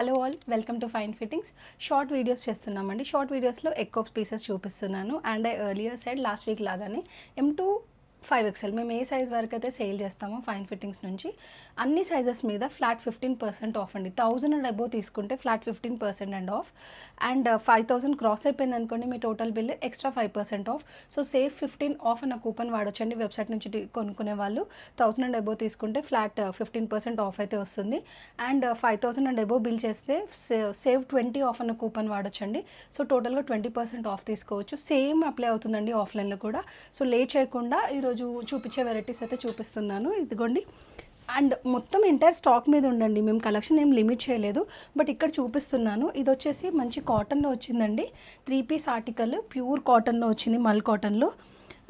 Hello all, welcome to fine fittings. Short videos చేస్తున్నామండి. Short వీడియోస్లో ఎక్కువ పీసెస్ చూపిస్తున్నాను. And I earlier side last week లాగానే M2 5XL మేము ఏ సైజ్ వరకు అయితే సేల్ చేస్తామో ఫైన్ ఫిట్టింగ్స్ నుంచి అన్ని సైజెస్ మీద ఫ్లాట్ 15% ఆఫ్ అండి. 1000 అండ్ అబోవ్ తీసుకుంటే flat 15% and off. And 5000 cross అయిపోయింది అనుకోండి మీ total bill extra 5% off. So save 15 off అన్న కూపన్ వాడొచ్చండి. వెబ్సైట్ నుంచి కొనుక్కునే వాళ్ళు 1000 అండ్ అబోవ్ తీసుకుంటే ఫ్లాట్ 15% ఆఫ్ అయితే వస్తుంది. అండ్ 5000 అండ్ అబోవ్ బిల్ చేస్తే సేవ్ 20 ఆఫ్ అన్న కూపన్ వాడొచ్చండి. సో టోటల్గా 20% ఆఫ్ తీసుకోవచ్చు. సేమ్ అప్లై అవుతుందండి ఆఫ్లైన్లో కూడా. సో లేట్ చేయకుండా ఈరోజు చూపించే వెరైటీస్ అయితే చూపిస్తున్నాను. ఇదిగోండి. అండ్ మొత్తం ఎంటైర్ స్టాక్ మీద ఉండండి. మేము కలెక్షన్ ఏం లిమిట్ చేయలేదు, బట్ ఇక్కడ చూపిస్తున్నాను. ఇది వచ్చేసి మంచి కాటన్లో వచ్చిందండి. 3 పీస్ ఆర్టికల్ ప్యూర్ కాటన్లో వచ్చింది, మల్ కాటన్లో.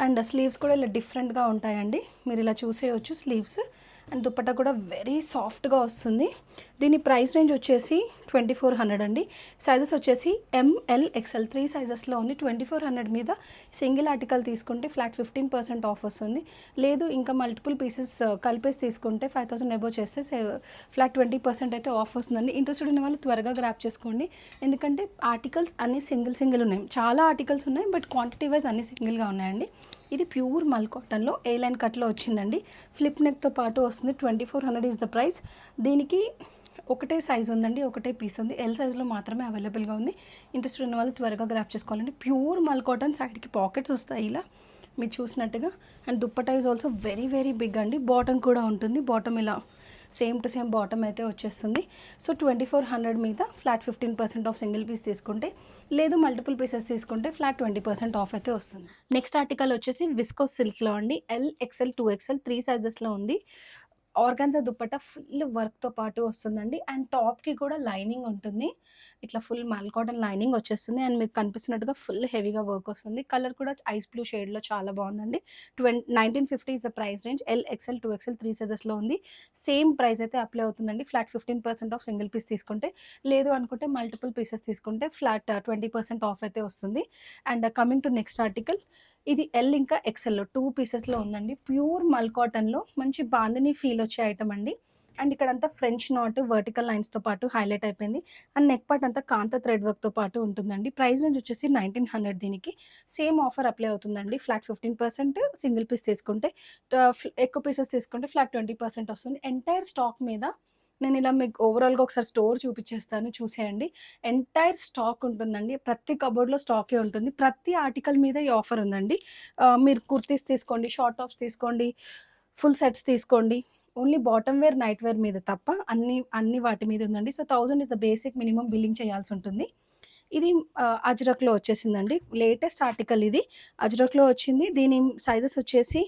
అండ్ స్లీవ్స్ కూడా ఇలా డిఫరెంట్గా ఉంటాయండి. మీరు ఇలా చూసేయచ్చు స్లీవ్స్. అండ్ దుపట్టా కూడా వెరీ సాఫ్ట్గా వస్తుంది. దీని ప్రైస్ రేంజ్ వచ్చేసి 2400 అండి. సైజెస్ వచ్చేసి ML XL 3 సైజెస్లో ఉంది. 2400 మీద సింగిల్ ఆర్టికల్ తీసుకుంటే ఫ్లాట్ 15% ఆఫ్ వస్తుంది. లేదు ఇంకా మల్టిపుల్ పీసెస్ కలిపేసి తీసుకుంటే 5000 అబోవ్ చేస్తే ఫ్లాట్ 20% అయితే ఆఫ్ వస్తుందండి. ఇంట్రెస్టెడ్ ఉన్న వాళ్ళు త్వరగా గ్రాప్ చేసుకోండి. ఎందుకంటే ఆర్టికల్స్ అన్నీ సింగిల్ ఉన్నాయి. చాలా ఆర్టికల్స్ ఉన్నాయి, బట్ క్వాంటిటీ వైజ్ అన్నీ సింగిల్గా ఉన్నాయండి. ఇది ప్యూర్ మల్ కాటన్లో ఏ లైన్ కట్లో వచ్చిందండి. ఫ్లిప్ నెక్తో పాటు వస్తుంది. 2400 ఈజ్ ద ప్రైస్. దీనికి ఒకటే సైజ్ ఉందండి, ఒకటే పీస్ ఉంది. ఎల్ సైజ్లో మాత్రమే అవైలబుల్గా ఉంది. ఇంట్రెస్ట్ ఉన్న వాళ్ళు త్వరగా గ్రాప్ చేసుకోవాలండి. ప్యూర్ మల్ కాటన్, సైడ్కి పాకెట్స్ వస్తాయి ఇలా మీరు చూసినట్టుగా. And dupatta is also very very big అండి. బాటమ్ కూడా ఉంటుంది. బాటమ్ ఇలా సేమ్ టు సేమ్ బాటమ్ అయితే వచ్చేస్తుంది. సో 2400 మీద ఫ్లాట్ 15% ఆఫ్ సింగిల్ పీస్ తీసుకుంటే, లేదు మల్టిపుల్ పీసెస్ తీసుకుంటే ఫ్లాట్ 20% ఆఫ్ అయితే వస్తుంది. నెక్స్ట్ ఆర్టికల్ వచ్చేసి విస్కోస్ సిల్క్లో అండి. LXL 2XL 3 సైజెస్లో ఉంది. ఆర్గాన్జా దుప్పట్టా ఫుల్ వర్క్తో పాటు వస్తుందండి. అండ్ టాప్కి కూడా లైనింగ్ ఉంటుంది. ఇట్లా ఫుల్ మల్ కాటన్ లైనింగ్ వచ్చేస్తుంది. అండ్ మీకు కనిపిస్తున్నట్టుగా ఫుల్ హెవీగా వర్క్ వస్తుంది. కలర్ కూడా ఐస్ బ్లూ షేడ్లో చాలా బాగుందండి. 1950 is the price range. LXL 2XL 3 సైజెస్లో ఉంది. సేమ్ ప్రైస్ అయితే అప్లై అవుతుందండి. ఫ్లాట్ 15% ఆఫ్ సింగిల్ పీస్ తీసుకుంటే, లేదు అనుకుంటే మల్టిపుల్ పీసెస్ తీసుకుంటే ఫ్లాట్ 20% ఆఫ్ అయితే వస్తుంది. And coming to next article, ఇది L ఇంకా XLలో 2 పీసెస్లో ఉందండి. ప్యూర్ మల్ కాటన్లో మంచి బాందిని ఫీల్ వచ్చే ఐటమ్ అండి. అండ్ ఇక్కడంతా ఫ్రెంచ్ నాట్ వర్టికల్ లైన్స్తో పాటు హైలైట్ అయిపోయింది. అండ్ నెక్ పార్ట్ అంతా కాంత థ్రెడ్ వర్క్తో పాటు ఉంటుందండి. ప్రైస్ రేంజ్ వచ్చేసి 1900. దీనికి సేమ్ ఆఫర్ అప్లై అవుతుందండి. ఫ్లాట్ 15% సింగిల్ పీస్ తీసుకుంటే, ఎక్కువ పీసెస్ తీసుకుంటే ఫ్లాట్ 20% వస్తుంది. ఎంటైర్ స్టాక్ మీద నేను ఇలా మీకు ఓవరాల్గా ఒకసారి స్టోర్ చూపించేస్తాను, చూసేయండి. ఎంటైర్ స్టాక్ ఉంటుందండి. ప్రతి కబోర్డ్లో స్టాకే ఉంటుంది. ప్రతి ఆర్టికల్ మీద ఈ ఆఫర్ ఉందండి. మీరు కుర్తీస్ తీసుకోండి, షార్ట్ టాప్స్ తీసుకోండి, ఫుల్ సెట్స్ తీసుకోండి. Only bottom wear, night wear మీద తప్ప అన్ని వాటి మీద ఉందండి. So 1000 is the basic minimum billing చేయాల్సి ఉంటుంది. ఇది అజ్రక్లో వచ్చేసిందండి. లేటెస్ట్ ఆర్టికల్ ఇది అజ్రక్లో వచ్చింది. దీని సైజెస్ వచ్చేసి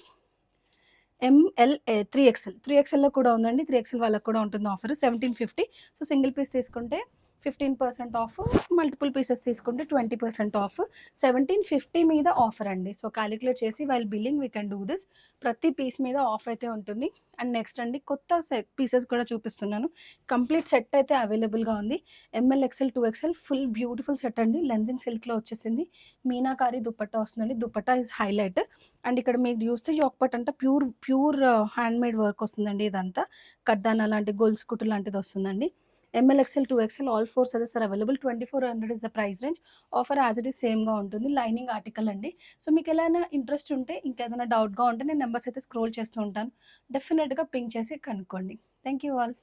ML 3XL కూడా ఉందండి. 3XL వాళ్ళకి కూడా ఉంటుంది ఆఫర్ 1750. సో సింగిల్ పీస్ తీసుకుంటే 15% ఆఫ్, మల్టిపుల్ పీసెస్ తీసుకుంటే 20% ఆఫ్. 1750 మీద ఆఫర్ అండి. సో క్యాలిక్యులేట్ చేసి while billing we can do this. ప్రతి పీస్ మీద ఆఫ్ అయితే ఉంటుంది. అండ్ నెక్స్ట్ అండి, కొత్త పీసెస్ కూడా చూపిస్తున్నాను. కంప్లీట్ సెట్ అయితే అవైలబుల్గా ఉంది. ML XL 2XL full beautiful set అండి. లెంజిన్ సిల్క్లో వచ్చేసింది. మీనాకారి దుపట్టా వస్తుందండి. Dupatta is highlight. అండ్ ఇక్కడ మీకు చూస్తే యోక్పట్ అంతా ప్యూర్ హ్యాండ్మేడ్ వర్క్ వస్తుందండి. ఇదంతా కడ్దానా లాంటి గొలుసు కుట్టు లాంటిది వస్తుందండి. ML XL 2XL all 4 sizes are available. 2400 is the price range. Offer as it is సేమ్గా ఉంటుంది. లైనింగ్ ఆర్టికల్ అండి. సో మీకు ఎలా ఇంట్రెస్ట్ ఉంటే, ఇంకేదైనా డౌట్గా ఉంటే నేను నెంబర్స్ అయితే స్క్రోల్ చేస్తూ ఉంటాను. డెఫినెట్గా పింక్ చేసి కనుక్కోండి. Thank you all.